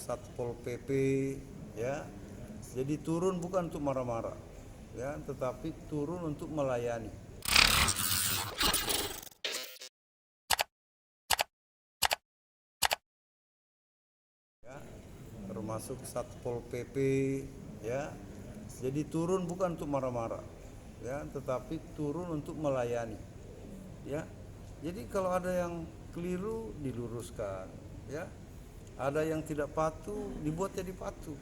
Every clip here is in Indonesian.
Satpol PP, ya. Jadi turun bukan untuk marah-marah, ya, tetapi turun untuk melayani. Ya, termasuk Satpol PP, ya. Jadi turun bukan untuk marah-marah, ya, tetapi turun untuk melayani, ya. Jadi kalau ada yang keliru diluruskan, ya. Ada yang tidak patuh dibuat jadi patuh,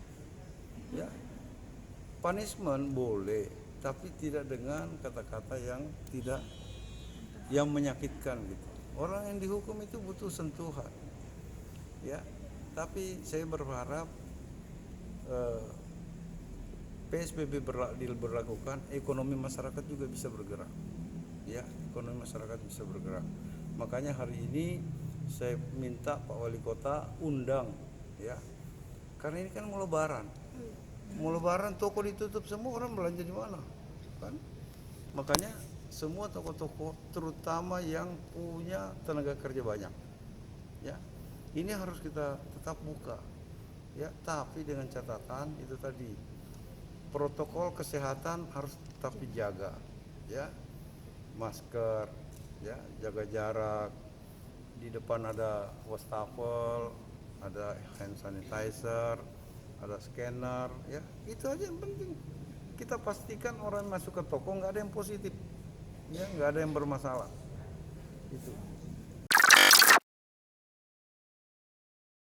ya. Punishment boleh, tapi tidak dengan kata-kata yang menyakitkan gitu. Orang yang dihukum itu butuh sentuhan, ya. Tapi saya berharap PSBB diberlakukan, ekonomi masyarakat juga bisa bergerak, ya. Ekonomi masyarakat bisa bergerak. Makanya hari ini saya minta Pak Wali Kota undang, ya. Karena ini kan mau lebaran toko ditutup, semua orang belanja di mana, kan? Makanya semua toko-toko terutama yang punya tenaga kerja banyak, ya, ini harus kita tetap buka, ya, tapi dengan catatan itu tadi, protokol kesehatan harus tetap dijaga, ya, masker, ya, jaga jarak, di depan ada wastafel, ada hand sanitizer, ada scanner, ya, itu aja yang penting. Kita pastikan orang masuk ke toko nggak ada yang positif, ya, nggak ada yang bermasalah, itu.